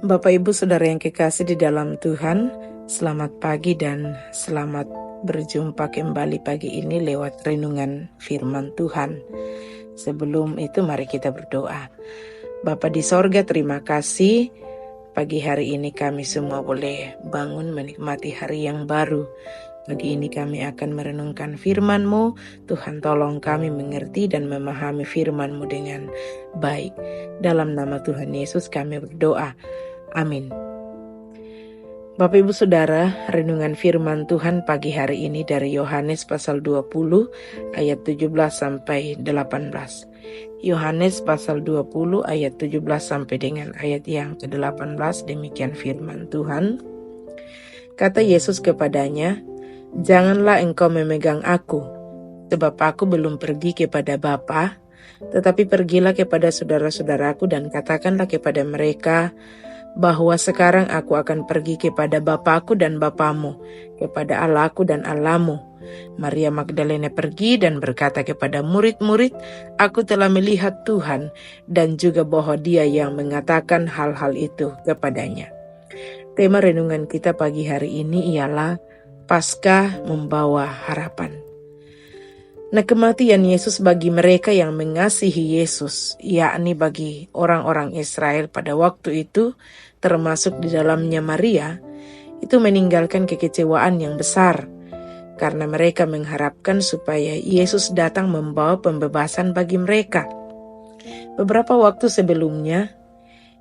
Bapak Ibu Saudara yang kekasih di dalam Tuhan, selamat pagi dan selamat berjumpa kembali pagi ini lewat renungan firman Tuhan. Sebelum itu mari kita berdoa. Bapa di sorga, terima kasih pagi hari ini kami semua boleh bangun menikmati hari yang baru. Pagi ini kami akan merenungkan firman-Mu. Tuhan tolong kami mengerti dan memahami firman-Mu dengan baik. Dalam nama Tuhan Yesus kami berdoa. Amin. Bapak Ibu Saudara, renungan firman Tuhan pagi hari ini dari Yohanes pasal 20 ayat 17 sampai 18. Yohanes pasal 20 ayat 17 sampai dengan ayat yang ke-18, demikian firman Tuhan. Kata Yesus kepadanya, "Janganlah engkau memegang aku, sebab aku belum pergi kepada Bapa, tetapi pergilah kepada saudara-saudaraku dan katakanlah kepada mereka bahwa sekarang aku akan pergi kepada Bapakku dan Bapamu, kepada Allahku dan Allahmu." Maria Magdalena pergi dan berkata kepada murid-murid, "Aku telah melihat Tuhan," dan juga bahwa Dia yang mengatakan hal-hal itu kepadanya. Tema renungan kita pagi hari ini ialah Paskah membawa harapan. Nah, kematian Yesus bagi mereka yang mengasihi Yesus, yakni bagi orang-orang Israel pada waktu itu, termasuk di dalamnya Maria, itu meninggalkan kekecewaan yang besar, karena mereka mengharapkan supaya Yesus datang membawa pembebasan bagi mereka. Beberapa waktu sebelumnya,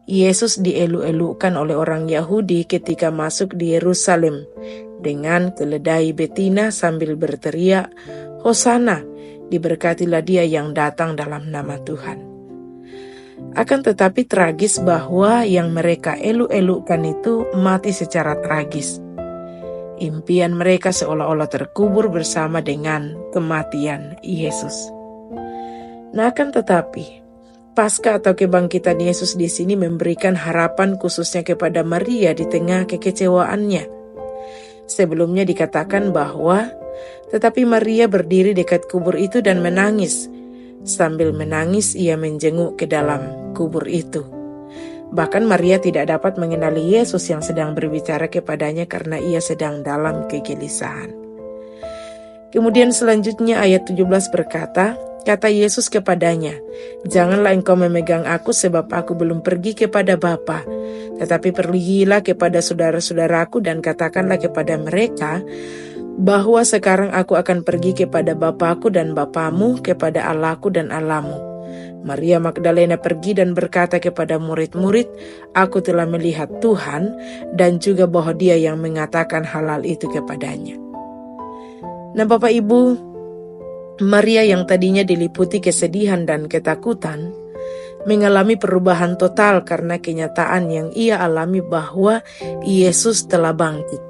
Yesus dielu-elukan oleh orang Yahudi ketika masuk di Yerusalem dengan keledai betina sambil berteriak, "Hosana, diberkatilah Dia yang datang dalam nama Tuhan." Akan tetapi tragis bahwa yang mereka elu-elukan itu mati secara tragis. Impian mereka seolah-olah terkubur bersama dengan kematian Yesus. Nah, akan tetapi Paskah atau kebangkitan Yesus di sini memberikan harapan khususnya kepada Maria di tengah kekecewaannya. Sebelumnya dikatakan bahwa tetapi Maria berdiri dekat kubur itu dan menangis. Sambil menangis ia menjenguk ke dalam kubur itu. Bahkan Maria tidak dapat mengenali Yesus yang sedang berbicara kepadanya karena ia sedang dalam kegelisahan. Kemudian selanjutnya ayat 17 berkata, kata Yesus kepadanya, "Janganlah engkau memegang aku sebab aku belum pergi kepada Bapa, tetapi pergilah kepada saudara-saudaraku dan katakanlah kepada mereka bahwa sekarang aku akan pergi kepada Bapakku dan Bapamu, kepada Allahku dan Allahmu." Maria Magdalena pergi dan berkata kepada murid-murid, "Aku telah melihat Tuhan," dan juga bahwa Dia yang mengatakan hal-hal itu kepadanya. Nah, Bapak Ibu, Maria yang tadinya diliputi kesedihan dan ketakutan mengalami perubahan total karena kenyataan yang ia alami bahwa Yesus telah bangkit.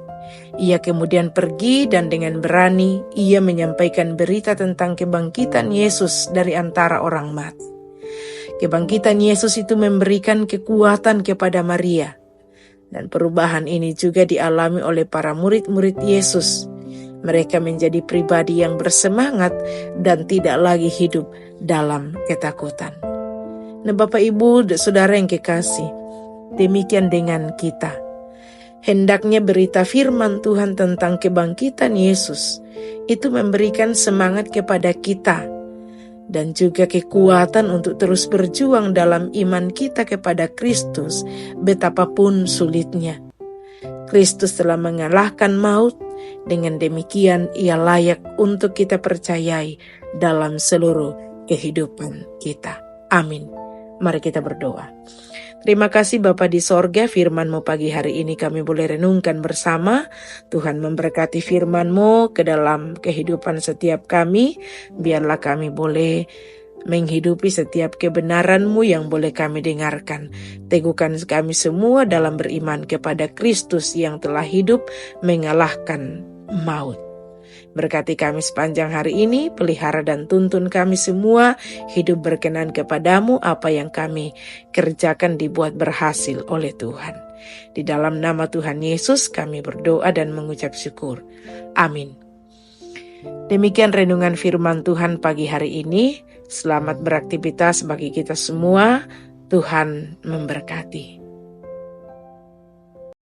Ia kemudian pergi dan dengan berani ia menyampaikan berita tentang kebangkitan Yesus dari antara orang mati. Kebangkitan Yesus itu memberikan kekuatan kepada Maria. Dan perubahan ini juga dialami oleh para murid-murid Yesus. Mereka menjadi pribadi yang bersemangat dan tidak lagi hidup dalam ketakutan. Nah, Bapak Ibu, Saudara yang kekasih, demikian dengan kita. Hendaknya berita firman Tuhan tentang kebangkitan Yesus itu memberikan semangat kepada kita dan juga kekuatan untuk terus berjuang dalam iman kita kepada Kristus betapapun sulitnya. Kristus telah mengalahkan maut, dengan demikian ia layak untuk kita percayai dalam seluruh kehidupan kita. Amin. Mari kita berdoa. Terima kasih Bapa di sorga, firman-Mu pagi hari ini kami boleh renungkan bersama. Tuhan memberkati firman-Mu ke dalam kehidupan setiap kami. Biarlah kami boleh menghidupi setiap kebenaran-Mu yang boleh kami dengarkan. Teguhkan kami semua dalam beriman kepada Kristus yang telah hidup mengalahkan maut. Berkati kami sepanjang hari ini, pelihara dan tuntun kami semua, hidup berkenan kepadamu, apa yang kami kerjakan dibuat berhasil oleh Tuhan. Di dalam nama Tuhan Yesus kami berdoa dan mengucap syukur. Amin. Demikian renungan firman Tuhan pagi hari ini. Selamat beraktivitas bagi kita semua. Tuhan memberkati.